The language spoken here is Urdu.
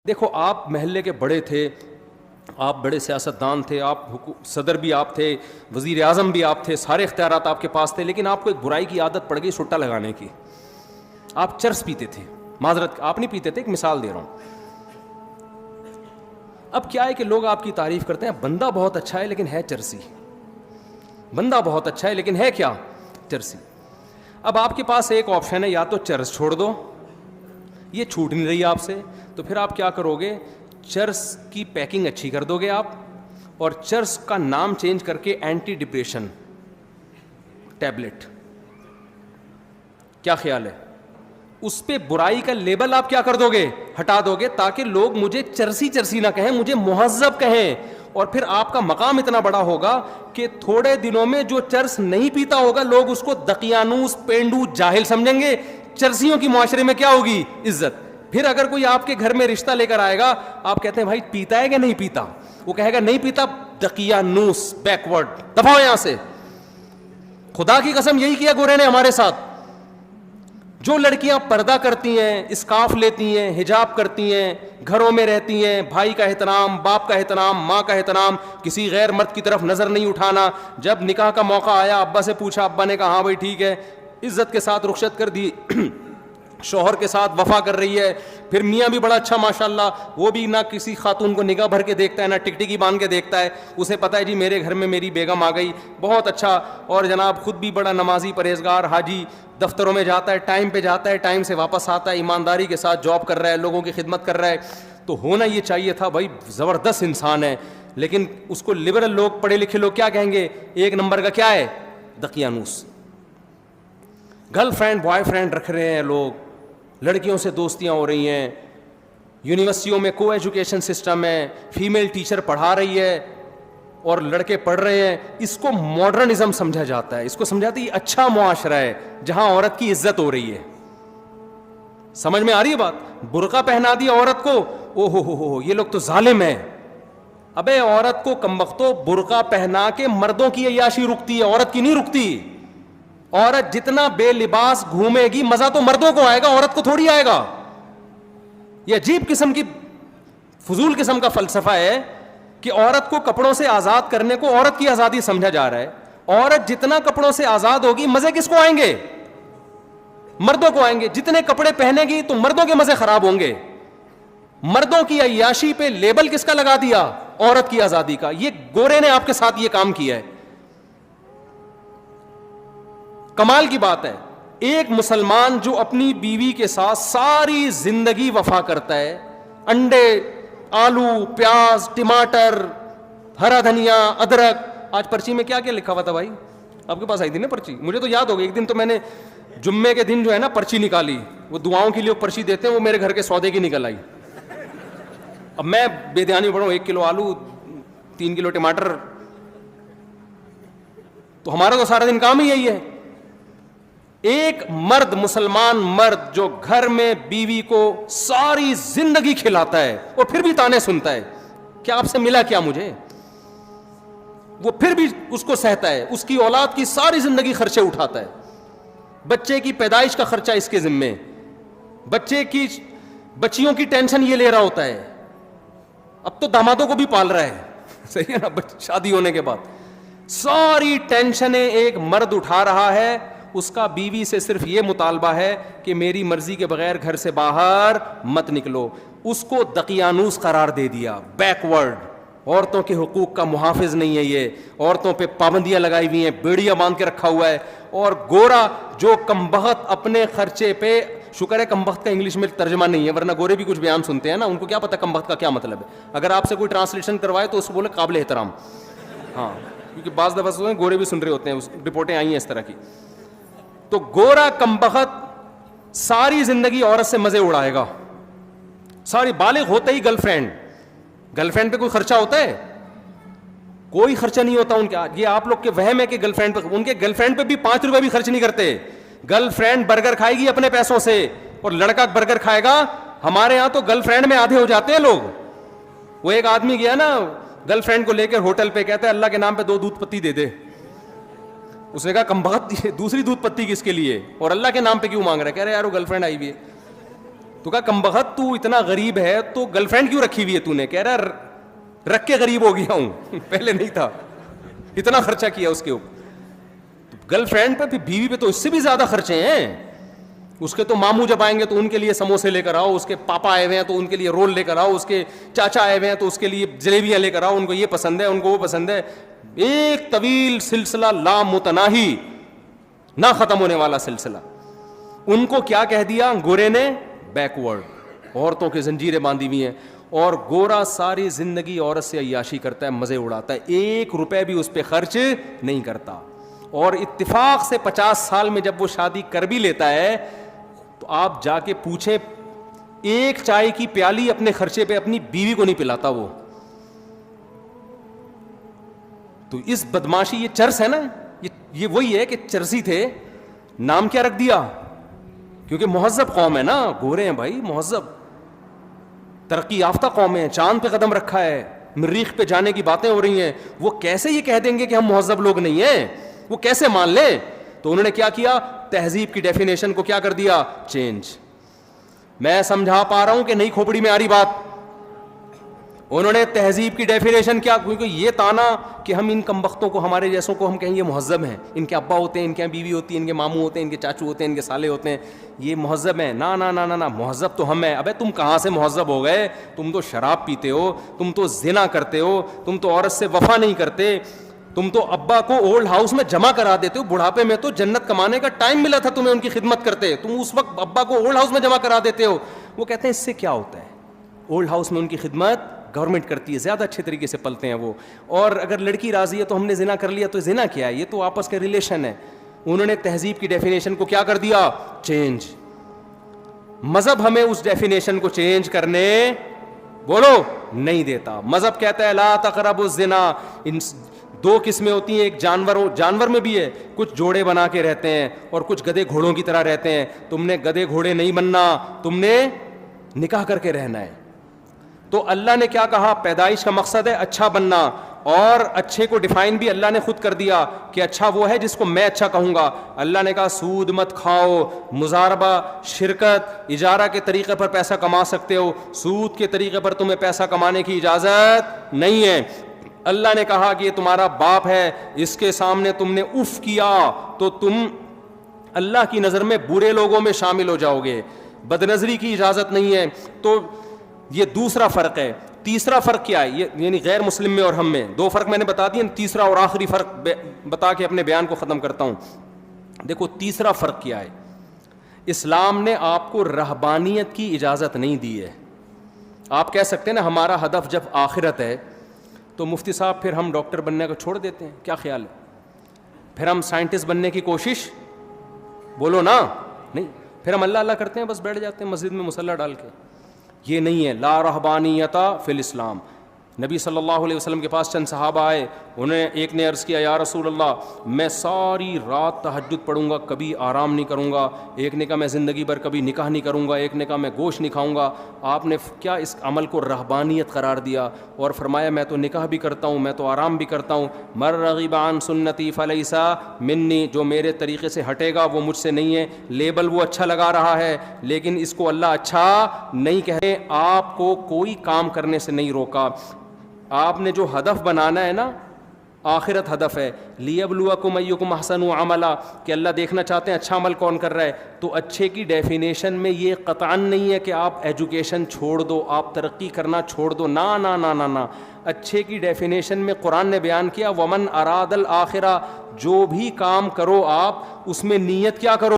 دیکھو آپ محلے کے بڑے تھے, آپ بڑے سیاستدان تھے, آپ صدر بھی آپ تھے, وزیر اعظم بھی آپ تھے, سارے اختیارات آپ کے پاس تھے, لیکن آپ کو ایک برائی کی عادت پڑ گئی سٹا لگانے کی. آپ چرس پیتے تھے. معذرت, آپ نہیں پیتے تھے, ایک مثال دے رہا ہوں. اب کیا ہے کہ لوگ آپ کی تعریف کرتے ہیں, بندہ بہت اچھا ہے لیکن ہے چرسی, بندہ بہت اچھا ہے لیکن ہے کیا, چرسی. اب آپ کے پاس ایک آپشن ہے, یا تو چرس چھوڑ دو, یہ چھوٹ نہیں رہی آپ سے, تو پھر آپ کیا کرو گے, چرس کی پیکنگ اچھی کر دو گے آپ, اور چرس کا نام چینج کر کے اینٹی ڈپریشن ٹیبلٹ. کیا خیال ہے؟ اس پہ برائی کا لیبل آپ کیا کر دو گے, ہٹا دو گے, تاکہ لوگ مجھے چرسی چرسی نہ کہیں, مجھے مہذب کہیں. اور پھر آپ کا مقام اتنا بڑا ہوگا کہ تھوڑے دنوں میں جو چرس نہیں پیتا ہوگا لوگ اس کو دقیانوس, پینڈو, جاہل سمجھیں گے. چرسیوں کی معاشرے میں کیا ہوگی, عزت. پھر اگر کوئی آپ کے گھر میں رشتہ لے کر آئے گا, آپ کہتے ہیں بھائی پیتا ہے کہ نہیں پیتا, وہ کہے گا نہیں پیتا, دقیانوس, بیکورڈ, دفعہ یہاں سے. خدا کی قسم یہی کیا گورے نے ہمارے ساتھ. جو لڑکیاں پردہ کرتی ہیں, اسکارف لیتی ہیں, حجاب کرتی ہیں, گھروں میں رہتی ہیں, بھائی کا احترام, باپ کا احترام, ماں کا احترام, کسی غیر مرد کی طرف نظر نہیں اٹھانا. جب نکاح کا موقع آیا ابا سے پوچھا, ابا نے کہا ہاں بھائی ٹھیک ہے, عزت کے ساتھ رخصت کر دی, شوہر کے ساتھ وفا کر رہی ہے. پھر میاں بھی بڑا اچھا ماشاءاللہ, وہ بھی نہ کسی خاتون کو نگاہ بھر کے دیکھتا ہے, نہ ٹکٹکی باندھ کے دیکھتا ہے. اسے پتہ ہے جی میرے گھر میں میری بیگم آ گئی, بہت اچھا. اور جناب خود بھی بڑا نمازی, پرہیزگار, حاجی, دفتروں میں جاتا ہے, ٹائم پہ جاتا ہے, ٹائم سے واپس آتا ہے, ایمانداری کے ساتھ جاب کر رہا ہے, لوگوں کی خدمت کر رہا ہے. تو ہونا یہ چاہیے تھا بھائی زبردست انسان ہے. لیکن اس کو لبرل لوگ, پڑھے لکھے لوگ کیا کہیں گے, ایک نمبر کا کیا ہے, دقیانوس. گرل فرینڈ بوائے فرینڈ رکھ رہے ہیں لوگ, لڑکیوں سے دوستیاں ہو رہی ہیں, یونیورسٹیوں میں کو ایجوکیشن سسٹم ہے, فیمیل ٹیچر پڑھا رہی ہے اور لڑکے پڑھ رہے ہیں. اس کو ماڈرنزم سمجھا جاتا ہے, اس کو سمجھاتے ہیں اچھا معاشرہ ہے جہاں عورت کی عزت ہو رہی ہے. سمجھ میں آ رہی ہے بات؟ برقع پہنا دی عورت کو, او ہو یہ لوگ تو ظالم ہیں. ابے عورت کو کمبختو برقع پہنا کے مردوں کی عیاشی رکتی ہے, عورت کی نہیں رکتی. عورت جتنا بے لباس گھومے گی مزہ تو مردوں کو آئے گا, عورت کو تھوڑی آئے گا. یہ عجیب قسم کی فضول قسم کا فلسفہ ہے کہ عورت کو کپڑوں سے آزاد کرنے کو عورت کی آزادی سمجھا جا رہا ہے. عورت جتنا کپڑوں سے آزاد ہوگی مزے کس کو آئیں گے, مردوں کو آئیں گے. جتنے کپڑے پہنے گی تو مردوں کے مزے خراب ہوں گے. مردوں کی عیاشی پہ لیبل کس کا لگا دیا, عورت کی آزادی کا. یہ گورے نے آپ کے ساتھ یہ کام کیا ہے. کمال کی بات ہے, ایک مسلمان جو اپنی بیوی کے ساتھ ساری زندگی وفا کرتا ہے, انڈے, آلو, پیاز, ٹماٹر, ہرا دھنیا, ادرک. آج پرچی میں کیا کیا لکھا ہوا تھا بھائی, آپ کے پاس آئی تھی نا پرچی, مجھے تو یاد ہو گئی. ایک دن تو میں نے جمعے کے دن جو ہے نا پرچی نکالی, وہ دعاؤں کے لیے پرچی دیتے ہیں, وہ میرے گھر کے سودے کی نکل آئی. اب میں بے دھیانی پڑھوں, 1 کلو آلو, 3 کلو ٹماٹر, تو ہمارا تو سارا دن کام ہی یہی ہے. ایک مرد, مسلمان مرد جو گھر میں بیوی کو ساری زندگی کھلاتا ہے اور پھر بھی تانے سنتا ہے, کیا آپ سے ملا کیا مجھے, وہ پھر بھی اس کو سہتا ہے, اس کی اولاد کی ساری زندگی خرچے اٹھاتا ہے, بچے کی پیدائش کا خرچہ اس کے ذمے, بچیوں کی ٹینشن یہ لے رہا ہوتا ہے. اب تو دامادوں کو بھی پال رہا ہے, صحیح ہے نا, شادی ہونے کے بعد ساری ٹینشنیں ایک مرد اٹھا رہا ہے. اس کا بیوی سے صرف یہ مطالبہ ہے کہ میری مرضی کے بغیر گھر سے باہر مت نکلو. اس کو دقیانوس قرار دے دیا, بیکورڈ. عورتوں کے حقوق کا محافظ نہیں ہے یہ, عورتوں پہ پابندیاں لگائی ہوئی ہیں, بیڑیاں باندھ کے رکھا ہوا ہے. اور گورا جو کمبخت اپنے خرچے پہ, شکر ہے کمبخت کا انگلش میں ترجمہ نہیں ہے, ورنہ گورے بھی کچھ بیان سنتے ہیں نا, ان کو کیا پتا کمبخت کا کیا مطلب ہے. اگر آپ سے کوئی ٹرانسلیشن کروائے تو اس کو بولے قابل احترام. ہاں, کیونکہ بعض دفعہ گورے بھی سن رہے ہوتے ہیں, رپورٹیں آئی ہیں اس طرح کی. تو گورا کمبخت ساری زندگی عورت سے مزے اڑائے گا, ساری, بالغ ہوتے ہی گرل فرینڈ پہ کوئی خرچہ ہوتا ہے, کوئی خرچہ نہیں ہوتا ان کے. یہ آپ لوگ کے وہم ہے کہ گرل فرینڈ پہ, ان کے گرل فرینڈ پہ بھی 5 روپے بھی خرچ نہیں کرتے. گرل فرینڈ برگر کھائے گی اپنے پیسوں سے اور لڑکا برگر کھائے گا. ہمارے ہاں تو گرل فرینڈ میں آدھے ہو جاتے ہیں لوگ. وہ ایک آدمی گیا نا گرل فرینڈ کو لے کر ہوٹل پہ, کہتا ہے اللہ کے نام پہ 2 دودھ پتی دے دے. اس نے کہا کمبخت دوسری دودھ پتی کس کے لیے, اور اللہ کے نام پہ کیوں مانگ رہا ہے؟ کہہ رہے یار وہ گرل فرینڈ آئی ہوئی ہے. تو کہا کمبخت تو اتنا غریب ہے تو گرل فرینڈ کیوں رکھی ہوئی ہے تو نے؟ کہہ رہا رکھ کے غریب ہو گیا ہوں پہلے نہیں تھا, اتنا خرچہ کیا اس کے اوپر. گرل فرینڈ پہ, بیوی پہ تو اس سے بھی زیادہ خرچے ہیں. اس کے تو ماموں جب آئیں گے تو ان کے لیے سموسے لے کر آؤ, اس کے پاپا آئے ہوئے ہیں تو ان کے لیے رول لے کر آؤ, اس کے چاچا آئے ہوئے ہیں تو اس کے لیے جلیبیاں لے کر آؤ, ان کو یہ پسند ہے, ان کو وہ پسند ہے. ایک طویل سلسلہ لامتناہی, نہ ختم ہونے والا سلسلہ. ان کو کیا کہہ دیا گورے نے؟ بیکورڈ. عورتوں کے زنجیریں باندھی ہوئی ہیں, اور گورا ساری زندگی عورت سے عیاشی کرتا ہے, مزے اڑاتا ہے, 1 روپے بھی اس پہ خرچ نہیں کرتا. اور اتفاق سے 50 سال میں جب وہ شادی کر بھی لیتا ہے تو آپ جا کے پوچھیں, ایک چائے کی پیالی اپنے خرچے پہ اپنی بیوی کو نہیں پلاتا وہ. تو اس بدماشی, یہ چرس ہے نا, یہ وہی ہے کہ چرسی تھے. نام کیا رکھ دیا؟ کیونکہ مہذب قوم ہے نا, گورے ہیں بھائی, مہذب ترقی یافتہ قوم ہے, چاند پہ قدم رکھا ہے, مریخ پہ جانے کی باتیں ہو رہی ہیں. وہ کیسے یہ کہہ دیں گے کہ ہم مہذب لوگ نہیں ہیں؟ وہ کیسے مان لیں؟ تو انہوں نے کیا کیا, تہذیب کی ڈیفینیشن کو کیا کر دیا؟ چینج. میں سمجھا پا رہا ہوں کہ نہیں کھوپڑی میں آ رہی بات؟ انہوں نے تہذیب کی ڈیفینیشن کیا, کیونکہ یہ تانا کہ ہم ان کمبختوں کو, ہمارے جیسوں کو ہم کہیں یہ مہذب ہیں, ان کے ابا ہوتے ہیں, ان کے بیوی ہوتی ہے, ان کے ماموں ہوتے ہیں, ان کے چاچو ہوتے ہیں, ان کے سالے ہوتے ہیں, یہ مہذب ہیں. نا نا نا نا, مہذب تو ہم ہیں. ابے تم کہاں سے مہذب ہو گئے؟ تم تو شراب پیتے ہو, تم تو زنا کرتے ہو, تم تو عورت سے وفا نہیں کرتے, تم تو ابا کو اولڈ ہاؤس میں جمع کرا دیتے ہو. بڑھاپے میں تو جنت کمانے کا ٹائم ملا تھا تمہیں ان کی خدمت کرتے, تم اس وقت ابا کو اولڈ ہاؤس میں جمع کرا دیتے ہو. وہ کہتے ہیں اس سے کیا ہوتا ہے, اولڈ ہاؤس میں ان کی خدمت گورنمنٹ کرتی ہے, زیادہ اچھے طریقے سے پلتے ہیں وہ. اور اگر لڑکی راضی ہے تو ہم نے زنا کر لیا, تو زنا کیا ہے؟ یہ تو آپس کا ریلیشن ہے. انہوں نے تہذیب کی ڈیفینیشن کو کیا کر دیا؟ چینج. مذہب ہمیں اس ڈیفینیشن کو چینج کرنے بولو نہیں دیتا. مذہب کہتا ہے لا تقربوا الزنا. دو قسمیں ہوتی ہیں, ایک جانور میں بھی ہے, کچھ جوڑے بنا کے رہتے ہیں اور کچھ گدھے گھوڑوں کی طرح رہتے ہیں. تم نے گدھے گھوڑے نہیں بننا, تم نے نکاح کر کے رہنا ہے. تو اللہ نے کیا کہا؟ پیدائش کا مقصد ہے اچھا بننا, اور اچھے کو ڈیفائن بھی اللہ نے خود کر دیا کہ اچھا وہ ہے جس کو میں اچھا کہوں گا. اللہ نے کہا سود مت کھاؤ, مزاربہ, شرکت, اجارہ کے طریقے پر پیسہ کما سکتے ہو, سود کے طریقے پر تمہیں پیسہ کمانے کی اجازت نہیں ہے. اللہ نے کہا کہ یہ تمہارا باپ ہے, اس کے سامنے تم نے اف کیا تو تم اللہ کی نظر میں برے لوگوں میں شامل ہو جاؤ گے. بدنظری کی اجازت نہیں ہے. تو یہ دوسرا فرق ہے. تیسرا فرق کیا ہے؟ یہ یعنی غیر مسلم میں اور ہم میں 2 فرق میں نے بتا دیے. تیسرا اور آخری فرق بتا کے اپنے بیان کو ختم کرتا ہوں. دیکھو تیسرا فرق کیا ہے. اسلام نے آپ کو رہبانیت کی اجازت نہیں دی ہے. آپ کہہ سکتے ہیں نا ہمارا ہدف جب آخرت ہے تو مفتی صاحب پھر ہم ڈاکٹر بننے کو چھوڑ دیتے ہیں, کیا خیال ہے؟ پھر ہم سائنٹسٹ بننے کی کوشش, بولو نا, نہیں, پھر ہم اللہ اللہ کرتے ہیں, بس بیٹھ جاتے ہیں مسجد میں مصلی ڈال کے. یہ نہیں ہے. لا رہبانیت فی الاسلام. نبی صلی اللہ علیہ وسلم کے پاس چند صحابہ آئے, انہیں ایک نے عرض کیا یا رسول اللہ میں ساری رات تہجد پڑھوں گا, کبھی آرام نہیں کروں گا. ایک نے کہا میں زندگی بھر کبھی نکاح نہیں کروں گا. ایک نے کہا میں گوشت نہیں کھاؤں گا. آپ نے کیا اس عمل کو رہبانیت قرار دیا اور فرمایا میں تو نکاح بھی کرتا ہوں, میں تو آرام بھی کرتا ہوں. مر رغب عن سنتی فلیس منی, جو میرے طریقے سے ہٹے گا وہ مجھ سے نہیں ہے. لیبل وہ اچھا لگا رہا ہے لیکن اس کو اللہ اچھا نہیں کہے. آپ کو کوئی کام کرنے سے نہیں روکا. آپ نے جو ہدف بنانا ہے نا, آخرت ہدف ہے. لیبلوکم ایکم احسن عملا, کہ اللہ دیکھنا چاہتے ہیں اچھا عمل کون کر رہا ہے. تو اچھے کی ڈیفینیشن میں یہ قطعاً نہیں ہے کہ آپ ایجوکیشن چھوڑ دو, آپ ترقی کرنا چھوڑ دو. نا نا نا نا نا. اچھے کی ڈیفینیشن میں قرآن نے بیان کیا ومن اراد الآخرہ, جو بھی کام کرو آپ اس میں نیت کیا کرو؟